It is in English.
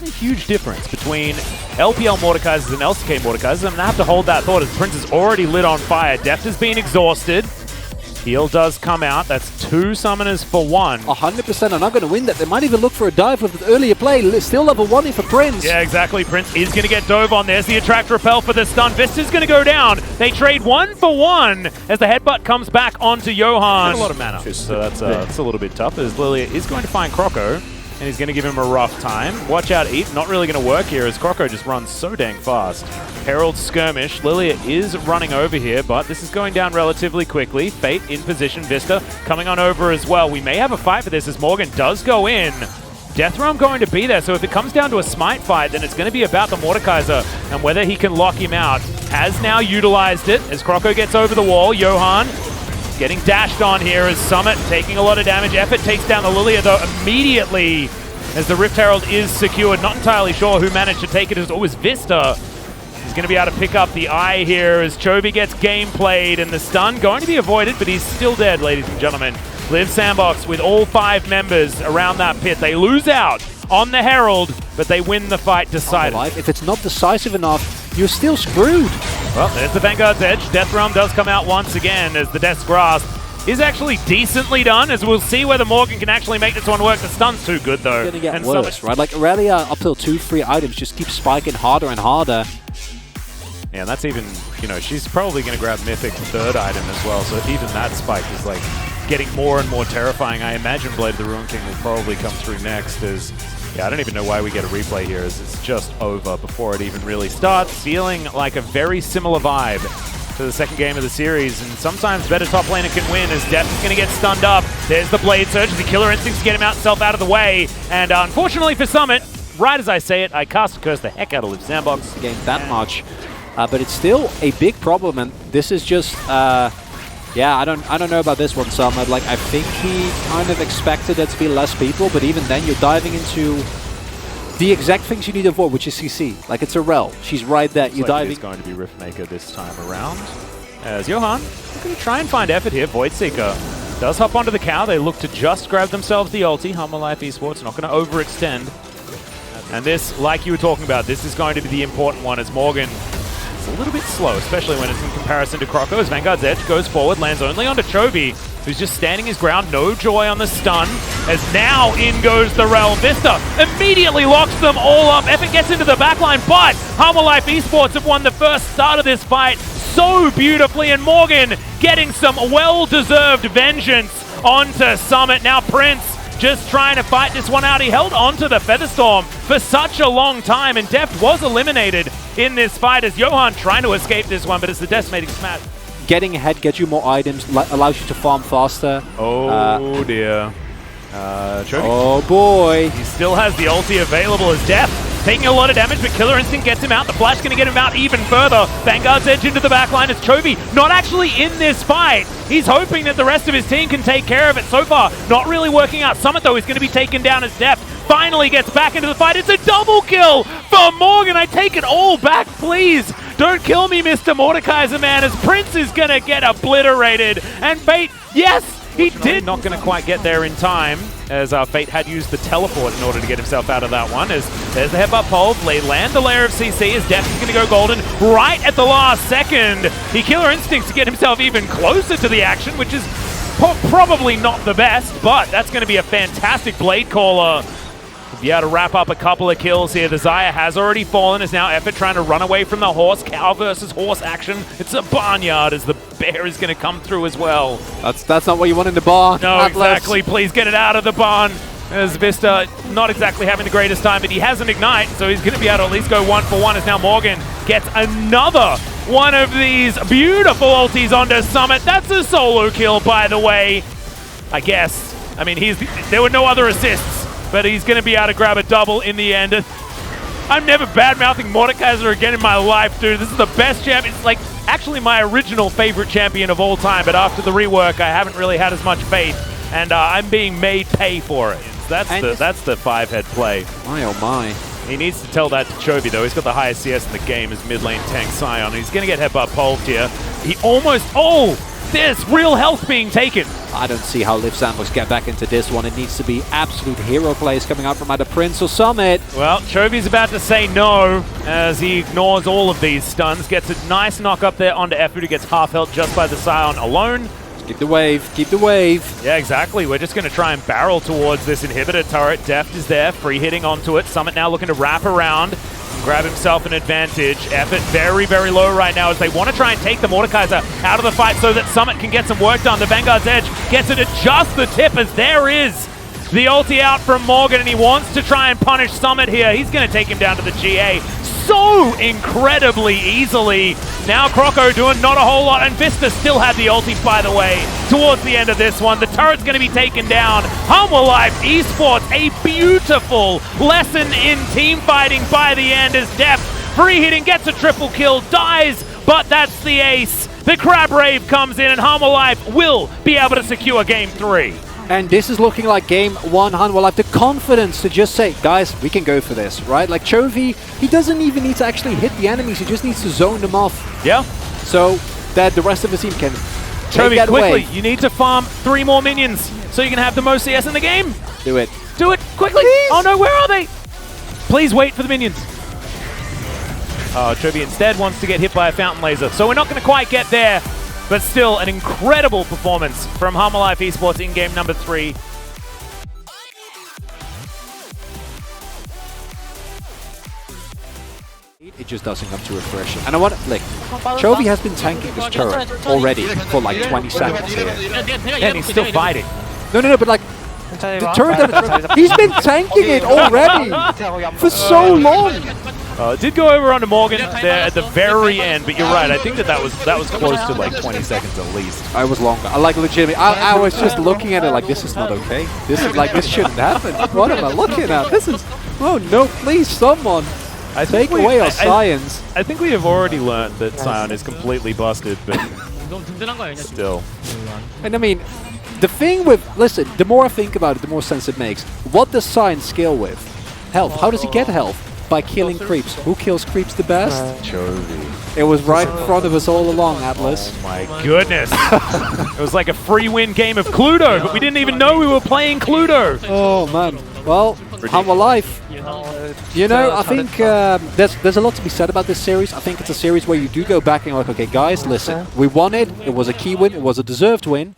a huge difference between LPL Mordekaisers and LCK Mordekaisers. I'm going to have to hold that thought as Prince is already lit on fire. Deft has been exhausted. Heal does come out. That's 2 summoners for 1. 100% are not going to win that. They might even look for a dive with the earlier play. Still level 1 for Prince. Yeah, exactly. Prince is going to get dove on. There's the attract repel for the stun. Vista's going to go down. They trade 1 for 1 as the headbutt comes back onto Johan. A lot of mana, so that's a little bit tough as Lilia is going to find Croco. And he's going to give him a rough time. Watch out, Eat. Not really going to work here as Croco just runs so dang fast. Herald skirmish. Lilia is running over here, but this is going down relatively quickly. Fate in position. Vista coming on over as well. We may have a fight for this as Morgan does go in. Death Realm going to be there, so if it comes down to a smite fight, then it's going to be about the Mordekaiser and whether he can lock him out. Has now utilized it as Croco gets over the wall. Johan getting dashed on here as Summit taking a lot of damage. Effort takes down the Lilia though immediately as the Rift Herald is secured. Not entirely sure who managed to take it. It was Vista. He's going to be able to pick up the eye here as Chovy gets game played and the stun going to be avoided, but he's still dead, ladies and gentlemen. Live Sandbox with all 5 members around that pit. They lose out on the Herald, but they win the fight decidedly. If it's not decisive enough, you're still screwed. Well, there's the Vanguard's Edge. Death Realm does come out once again as the Death's Grasp is actually decently done, as we'll see whether Morgan can actually make this one work. The stun's too good, though. It's gonna get worse, right? Like, Aurelia up till 2-3 items just keep spiking harder and harder. Yeah, and that's even, you know, she's probably going to grab Mythic 3rd item as well, so even that spike is, like, getting more and more terrifying. I imagine Blade of the Ruin King will probably come through next as... Yeah, I don't even know why we get a replay here, as it's just over before it even really starts. Feeling like a very similar vibe to the second game of the series, and sometimes better top laner can win as Death is going to get stunned up. There's the Blade Surge, the Killer Instincts to get himself out of the way, and unfortunately for Summit, right as I say it, I cast a curse the heck out of Live Sandbox. Game that much, but it's still a big problem, and this is just... yeah, I don't know about this one, Summit. Like, I think he kind of expected there to be less people, but even then, you're diving into the exact things you need to avoid, which is CC. Like, it's a rel. She's right there. You're diving. It's going to be Riftmaker this time around. As Johan going to try and find effort here. Voidseeker does hop onto the cow. They look to just grab themselves the ulti. Humble Life Esports not going to overextend. And this, like you were talking about, this is going to be the important one as Morgan is a little bit slow, especially when it's in comparison to Croco. As Vanguard's Edge goes forward, lands only onto Chovy, who's just standing his ground. No joy on the stun, as now in goes the Realm. Vista immediately locks them all up. Epic gets into the backline, but Humble Life Esports have won the first start of this fight so beautifully, and Morgan getting some well-deserved vengeance onto Summit. Now Prince just trying to fight this one out. He held onto the Featherstorm for such a long time, and Deft was eliminated in this fight as Johan trying to escape this one, but it's the decimating smash. Getting ahead gets you more items, allows you to farm faster. Oh dear. Chovy. Oh boy. He still has the ulti available as Deft taking a lot of damage, but Killer Instinct gets him out. The Flash going to get him out even further. Vanguard's Edge into the backline as Chovy not actually in this fight. He's hoping that the rest of his team can take care of it. So far, not really working out. Summit, though, is going to be taken down as Deft finally gets back into the fight. It's a double kill for Morgan. I take it all back, please. Don't kill me, Mr. Mordekaiser, man, as Prince is going to get obliterated. And Fate, yes, he did. Not going to quite get there in time, as Fate had used the teleport in order to get himself out of that one. As there's the headbutt pole, they land the layer of CC as Deft is going to go golden right at the last second. He Killer Instincts to get himself even closer to the action, which is probably not the best, but that's going to be a fantastic Blade Caller. Be able to wrap up a couple of kills here. The Xayah has already fallen, is now Effort trying to run away from the horse. Cow versus horse action. It's a barnyard as the bear is going to come through as well. That's not what you want in the barn. No, exactly. Please get it out of the barn. As Vista not exactly having the greatest time, but he has an Ignite, so he's going to be able to at least go 1 for 1 as now Morgan gets another one of these beautiful ultis onto Summit. That's a solo kill, by the way. I guess. I mean, there were no other assists, but he's going to be able to grab a double in the end. I'm never bad-mouthing Mordekaiser again in my life, dude. This is the best champion. It's like actually my original favorite champion of all time, but after the rework, I haven't really had as much faith, and I'm being made pay for it. That's the 5-head play. My oh my. He needs to tell that to Chovy, though. He's got the highest CS in the game as mid lane tank Sion. He's going to get headbutt poled here. He almost... Oh! this. Real health being taken. I don't see how Liv Sandbox get back into this one. It needs to be absolute hero plays coming out from either Prince or Summit. Well, Chovy's about to say no as he ignores all of these stuns. Gets a nice knock up there onto Efu, who gets half health just by the Scion alone. Keep the wave, keep the wave. Yeah, exactly. We're just going to try and barrel towards this inhibitor turret. Deft is there, free hitting onto it. Summit now looking to wrap around and grab himself an advantage. Effort very, very low right now as they want to try and take the Mordekaiser out of the fight so that Summit can get some work done. The Vanguard's Edge gets it at just the tip as there is the ulti out from Morgan, and he wants to try and punish Summit here. He's going to take him down to the GA so incredibly easily. Now Croco doing not a whole lot, and Vista still had the ulti, by the way, towards the end of this one. The turret's going to be taken down. Humble Life Esports, a beautiful lesson in team fighting by the end as Deft free hitting, gets a triple kill, dies, but that's the ace. The Crab Rave comes in, and Humble Life will be able to secure game 3. And this is looking like game 1, Humble Life. The confidence to just say, guys, we can go for this, right? Like Chovy, he doesn't even need to actually hit the enemies. He just needs to zone them off. Yeah. So that the rest of the team can Chovy, take that quickly, away. you need to farm 3 more minions so you can have the most CS in the game. Do it. Do it, quickly. Please. Oh no, where are they? Please wait for the minions. Chovy instead wants to get hit by a fountain laser, so we're not going to quite get there. But still, an incredible performance from Humble Life Esports in game number 3. It just doesn't come to fruition. And I want to, like, Chovy has been tanking this turret already for like 20 seconds here. And he's still fighting. No, but like, the turret, he's been tanking it already for so long. It did go over onto Morgan there at the very end, but you're right. I think that was close to like 20 seconds at least. I was longer. I like legitimately. I was just looking at it like this is not okay. This is like this shouldn't happen. What am I looking at? This is. Oh no! Please, someone take away our science. I think we have already learned that Scion is completely busted, but still. And I mean, the thing with the more I think about it, the more sense it makes. What does Scion scale with? Health. How does he get health? By killing creeps. Who kills creeps the best? Chovy. It was right in front of us all along, Atlas. Oh my goodness. It was like a free win game of Cluedo, but we didn't even know we were playing Cluedo. Oh man. Well, Humble Life. You know, I think there's a lot to be said about this series. I think it's a series where you do go back and like, okay, guys, listen, we won it. It was a key win. It was a deserved win.